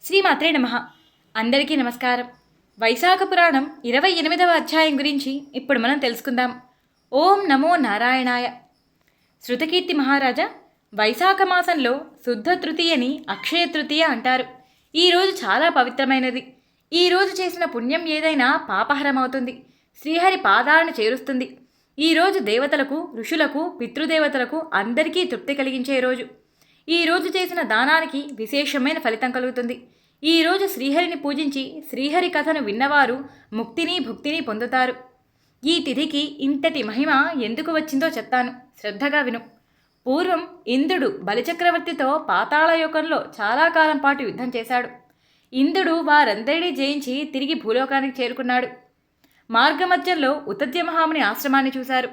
శ్రీమాత్రే నమః. అందరికీ నమస్కారం. వైశాఖ పురాణం 28వ అధ్యాయం గురించి ఇప్పుడు మనం తెలుసుకుందాం. ఓం నమో నారాయణాయ. శృతకీర్తి మహారాజా, వైశాఖ మాసంలో శుద్ధ తృతీయని అక్షయ తృతీయ అంటారు. ఈరోజు చాలా పవిత్రమైనది. ఈరోజు చేసిన పుణ్యం ఏదైనా పాపహరమవుతుంది, శ్రీహరి పాదాలను చేరుస్తుంది. ఈరోజు దేవతలకు, ఋషులకు, పితృదేవతలకు అందరికీ తృప్తి కలిగించే రోజు. ఈరోజు చేసిన దానానికి విశేషమైన ఫలితం కలుగుతుంది. ఈరోజు శ్రీహరిని పూజించి శ్రీహరి కథను విన్నవారు ముక్తిని భుక్తిని పొందుతారు. ఈ తిథికి ఇంతటి మహిమ ఎందుకు వచ్చిందో చెప్తాను, శ్రద్ధగా విను. పూర్వం ఇంద్రుడు బలిచక్రవర్తితో పాతాళయోకంలో చాలా కాలం పాటు యుద్ధం చేశాడు. ఇంద్రుడు వారందరినీ జయించి తిరిగి భూలోకానికి చేరుకున్నాడు. మార్గమధ్యంలో ఉతద్యమహాముని ఆశ్రమాన్ని చూశారు.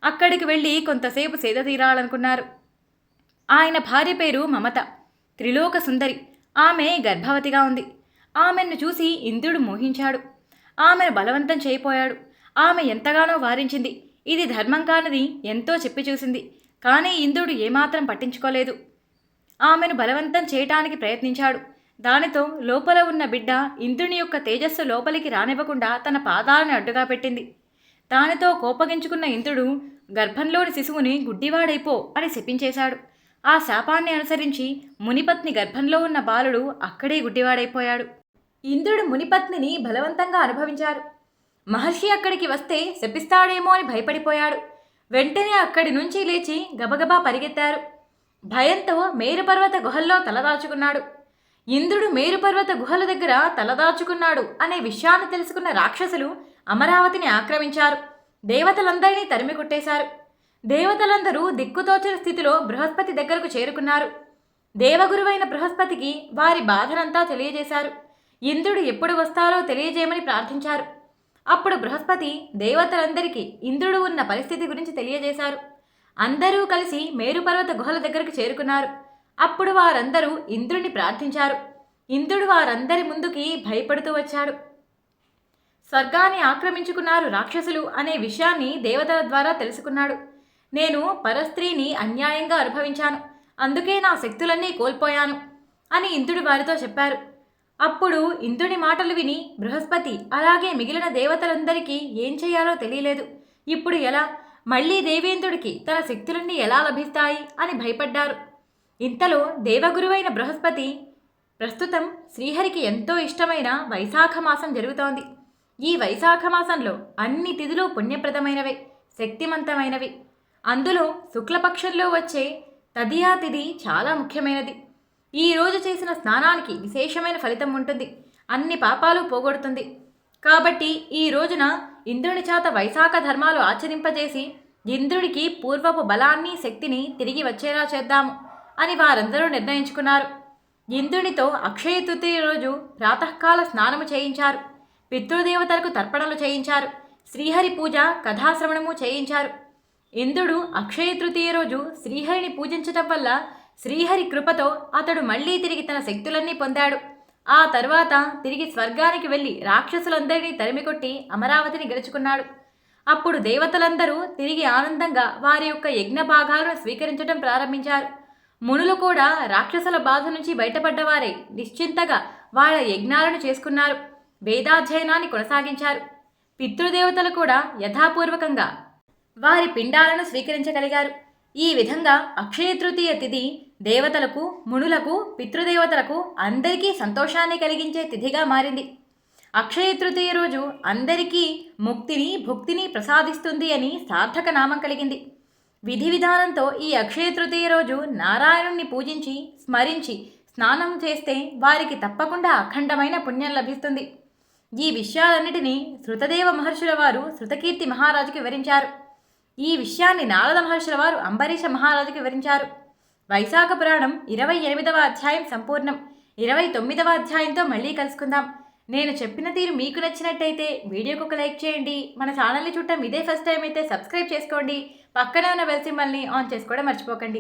అక్కడికి వెళ్ళి కొంతసేపు సేద తీరాలనుకున్నారు. ఆయన భార్య పేరు మమత, త్రిలోక సుందరి. ఆమె గర్భవతిగా ఉంది. ఆమెను చూసి ఇంద్రుడు మోహించాడు. ఆమెను బలవంతం చేయపోయాడు. ఆమె ఎంతగానో వారించింది. ఇది ధర్మం కానిది ఎంతో చెప్పి చూసింది. కానీ ఇంద్రుడు ఏమాత్రం పట్టించుకోలేదు. ఆమెను బలవంతం చేయటానికి ప్రయత్నించాడు. దానితో లోపల ఉన్న బిడ్డ ఇంద్రుని యొక్క తేజస్సు లోపలికి రానివ్వకుండా తన పాదాలను అడ్డుగా పెట్టింది. దానితో కోపగించుకున్న ఇంద్రుడు గర్భంలోని శిశువుని గుడ్డివాడైపో అని శపించేశాడు. ఆ శాపాన్ని అనుసరించి మునిపత్ని గర్భంలో ఉన్న బాలుడు అక్కడే గుడ్డివాడైపోయాడు. ఇంద్రుడు మునిపత్నిని బలవంతంగా అనుభవించారు. మహర్షి అక్కడికి వస్తే శపిస్తాడేమో అని భయపడిపోయాడు. వెంటనే అక్కడి నుంచి లేచి గబగబా పరిగెత్తారు. భయంతో మేరుపర్వత గుహల్లో తలదాచుకున్నాడు. ఇంద్రుడు మేరుపర్వత గుహల దగ్గర తలదాచుకున్నాడు అనే విషయాన్ని తెలుసుకున్న రాక్షసులు అమరావతిని ఆక్రమించారు. దేవతలందరినీ తరిమి కొట్టేశారు. దేవతలందరూ దిక్కుతోచిన స్థితిలో బృహస్పతి దగ్గరకు చేరుకున్నారు. దేవగురువైన బృహస్పతికి వారి బాధనంతా తెలియజేశారు. ఇంద్రుడు ఎప్పుడు వస్తారో తెలియజేయమని ప్రార్థించారు. అప్పుడు బృహస్పతి దేవతలందరికీ ఇంద్రుడు ఉన్న పరిస్థితి గురించి తెలియజేశారు. అందరూ కలిసి మేరుపర్వత గుహల దగ్గరకు చేరుకున్నారు. అప్పుడు వారందరూ ఇంద్రుడిని ప్రార్థించారు. ఇంద్రుడు వారందరి ముందుకి భయపడుతూ వచ్చాడు. స్వర్గాన్ని ఆక్రమించుకున్నారు రాక్షసులు అనే విషయాన్ని దేవతల ద్వారా తెలుసుకున్నాడు. నేను పరస్త్రీని అన్యాయంగా అనుభవించాను, అందుకే నా శక్తులన్నీ కోల్పోయాను అని ఇంద్రుడు వారితో చెప్పారు. అప్పుడు ఇంద్రుడి మాటలు విని బృహస్పతి అలాగే మిగిలిన దేవతలందరికీ ఏం చేయాలో తెలియలేదు. ఇప్పుడు ఎలా, మళ్ళీ దేవేంద్రుడికి తన శక్తులన్నీ ఎలా లభిస్తాయి అని భయపడ్డారు. ఇంతలో దేవగురువైన బృహస్పతి, ప్రస్తుతం శ్రీహరికి ఎంతో ఇష్టమైన వైశాఖ మాసం జరుగుతోంది. ఈ వైశాఖ మాసంలో అన్ని తిథులు పుణ్యప్రదమైనవే, శక్తివంతమైనవి. అందులో శుక్లపక్షంలో వచ్చే తదియా తిథి చాలా ముఖ్యమైనది. ఈరోజు చేసిన స్నానానికి విశేషమైన ఫలితం ఉంటుంది, అన్ని పాపాలు పోగొడుతుంది. కాబట్టి ఈ రోజున ఇంద్రుని చేత వైశాఖ ధర్మాలు ఆచరింపజేసి ఇంద్రుడికి పూర్వపు బలాన్ని శక్తిని తిరిగి వచ్చేలా చేద్దాము అని వారందరూ నిర్ణయించుకున్నారు. ఇంద్రునితో అక్షయ తృతీయ రోజు ప్రాతకాల స్నానము చేయించారు. పితృదేవతలకు తర్పణలు చేయించారు. శ్రీహరి పూజ కథాశ్రవణము చేయించారు. ఇంద్రుడు అక్షయ తృతీయ రోజు శ్రీహరిని పూజించటం వల్ల శ్రీహరి కృపతో అతడు మళ్ళీ తిరిగి తన శక్తులన్నీ పొందాడు. ఆ తర్వాత తిరిగి స్వర్గానికి వెళ్ళి రాక్షసులందరినీ తరిమికొట్టి అమరావతిని గెలుచుకున్నాడు. అప్పుడు దేవతలందరూ తిరిగి ఆనందంగా వారి యొక్క యజ్ఞ భాగాలను స్వీకరించడం ప్రారంభించారు. మునులు కూడా రాక్షసుల బాధ నుంచి బయటపడ్డవారే నిశ్చింతగా వాళ్ళ యజ్ఞాలను చేసుకున్నారు. వేదాధ్యయనాన్ని కొనసాగించారు. పితృదేవతలు కూడా యథాపూర్వకంగా వారి పిండాలను స్వీకరించగలిగారు. ఈ విధంగా అక్షయ తృతీయ తిథి దేవతలకు, మునులకు, పితృదేవతలకు అందరికీ సంతోషాన్ని కలిగించే తిథిగా మారింది. అక్షయ తృతీయ రోజు అందరికీ ముక్తిని భుక్తిని ప్రసాదిస్తుంది అని సార్థక నామం కలిగింది. విధి విధానంతో ఈ అక్షయ తృతీయ రోజు నారాయణుణ్ణి పూజించి స్మరించి స్నానం చేస్తే వారికి తప్పకుండా అఖండమైన పుణ్యం లభిస్తుంది. ఈ విషయాలన్నిటినీ శృతదేవ మహర్షుల వారు శృతకీర్తి మహారాజుకి వివరించారు. ఈ విషయాన్ని నారద మహర్షుల వారు అంబరీష మహారాజుకి వివరించారు. వైశాఖ పురాణం 28వ అధ్యాయం సంపూర్ణం. 29వ అధ్యాయంతో మళ్ళీ కలుసుకుందాం. నేను చెప్పిన తీరు మీకు నచ్చినట్టయితే వీడియోకి ఒక లైక్ చేయండి. మన ఛానల్ని చూడటం ఇదే ఫస్ట్ టైం అయితే సబ్స్క్రైబ్ చేసుకోండి. పక్కనే ఉన్న బెల్ సింబల్ని ఆన్ చేసుకోవడం మర్చిపోకండి.